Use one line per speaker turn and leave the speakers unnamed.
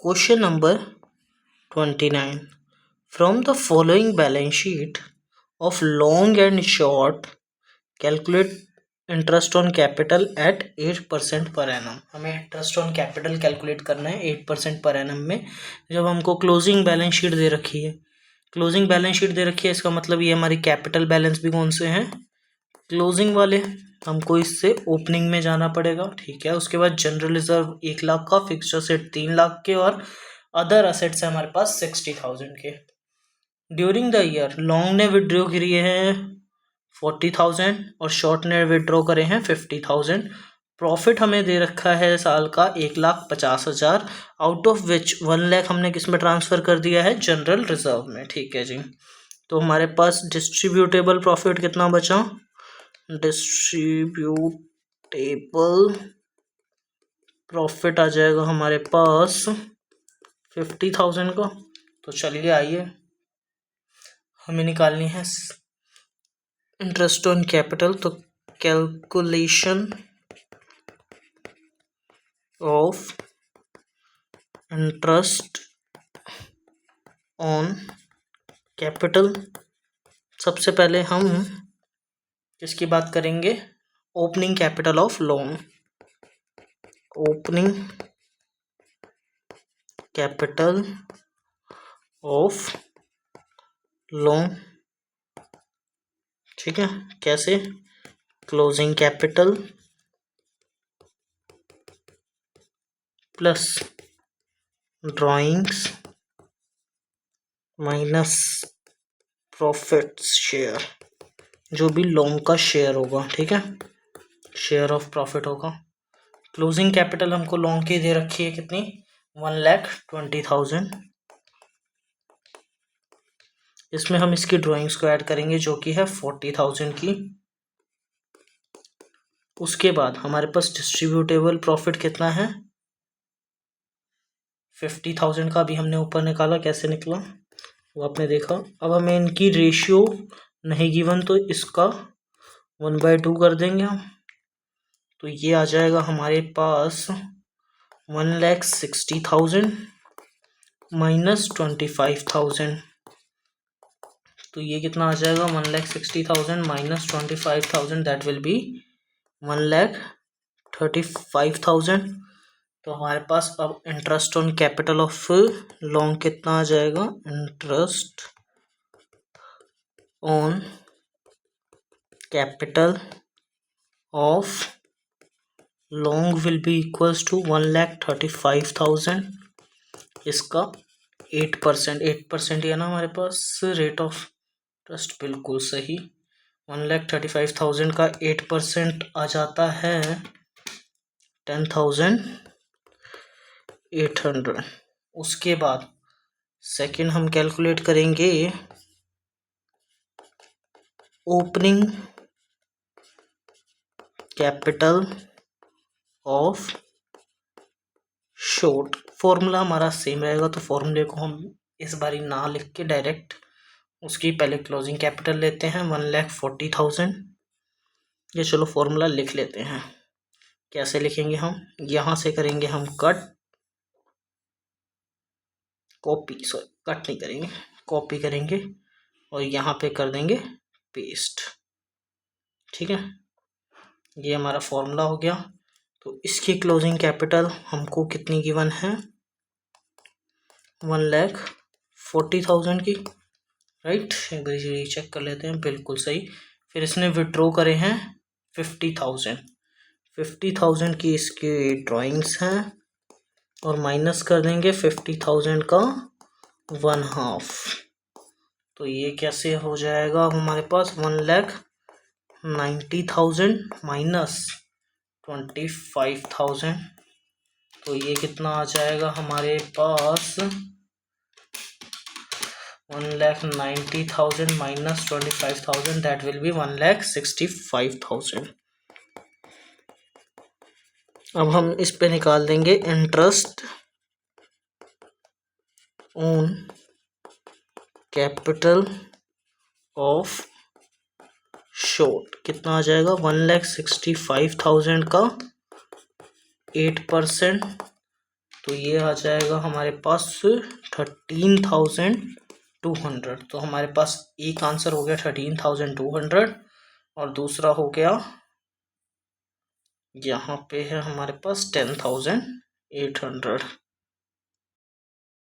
Question number 29. From the following balance sheet of long and short, calculate interest on capital eight 8% per annum. हमें interest on capital calculate करना है 8% per annum में. जब हमको closing balance sheet दे रखी है, closing balance sheet दे रखी है, इसका मतलब ये हमारी कैपिटल बैलेंस भी कौन से हैं, क्लोजिंग वाले. हमको इससे ओपनिंग में जाना पड़ेगा. ठीक है. उसके बाद जनरल रिजर्व 1 लाख का, फिक्स्ड असेट 3 लाख के, और अदर असेट्स है हमारे पास 60,000 के. ड्यूरिंग द ईयर लॉन्ग ने विड्रॉ किए हैं 40,000 और शॉर्ट ने विड्रॉ करे हैं 50,000. प्रॉफिट हमें दे रखा है साल का 1,50,000, आउट ऑफ विच 1 लाख हमने किस में ट्रांसफ़र कर दिया है, जनरल रिजर्व में. ठीक है जी. तो हमारे पास डिस्ट्रीब्यूटेबल प्रॉफिट कितना बचा, डिस्ट्रीब्यूटेबल प्रॉफिट आ जाएगा हमारे पास 50,000 का. तो चलिए आइए हमें निकालनी है इंटरेस्ट ऑन कैपिटल. तो calculation of interest on capital. सबसे पहले हम किसकी बात करेंगे, opening capital of loan. Opening capital of loan. ठीक है. कैसे, closing capital plus drawings minus profit share, जो भी लोन का शेयर होगा. ठीक है. शेयर ऑफ प्रॉफिट होगा. क्लोजिंग कैपिटल हमको लोन की दे रखी है कितनी, 1,20,000. इसमें हम इसकी ड्राइंग्स को ऐड करेंगे जो कि है 40,000 की. उसके बाद हमारे पास डिस्ट्रीब्यूटेबल प्रॉफिट कितना है, 50,000 का. भी हमने ऊपर निकाला, कैसे निकला वो आपने देखा. अब हमें इनकी रेशियो नहीं गिवन, तो इसका 1/2 कर देंगे हम. तो ये आ जाएगा हमारे पास 1,60,000 माइनस 25,000. तो ये कितना आ जाएगा, 1,60,000 माइनस 25,000, दैट विल बी 1,35,000. तो हमारे पास अब interest on capital of loan कितना आ जाएगा, interest on capital of loan will be equals to 1,35,000. इसका 8% है ना हमारे पास रेट ऑफ इंटरेस्ट. बिल्कुल सही. 1,35,000 का 8% आ जाता है 10,800. उसके बाद सेकंड हम कैलकुलेट करेंगे opening capital of short. Formula हमारा सेम रहेगा, तो फॉर्मूले को हम इस बारी ना लिख के डायरेक्ट उसकी पहले क्लोजिंग कैपिटल लेते हैं 1,40,000. ये चलो फॉर्मूला लिख लेते हैं. कैसे लिखेंगे हम, यहाँ से करेंगे हम कट, कॉपी, सॉरी कट नहीं करेंगे, कॉपी करेंगे और यहाँ पे कर देंगे पेस्ट. ठीक है. ये हमारा फॉर्मूला हो गया. तो इसकी क्लोजिंग कैपिटल हमको कितनी गिवन है, 1,40,000 की. राइट. एक बार चेक कर लेते हैं. बिल्कुल सही. फिर इसने विड्रॉ करे हैं 50,000 की इसकी ड्राइंग्स हैं, और माइनस कर देंगे 50,000 का 1/2. तो ये कैसे हो जाएगा हमारे पास, 1,90,000 माइनस 25,000. तो ये कितना आ जाएगा हमारे पास, 1,90,000 माइनस 25,000, दैट विल बी 1,65,000. अब हम इस पे निकाल देंगे interest on capital of short. कितना आ जाएगा, 1,65,000 का 8%. तो ये आ जाएगा हमारे पास 13,200। तो हमारे पास एक आंसर हो गया 13,200 और दूसरा हो गया यहाँ पे है हमारे पास 10,800।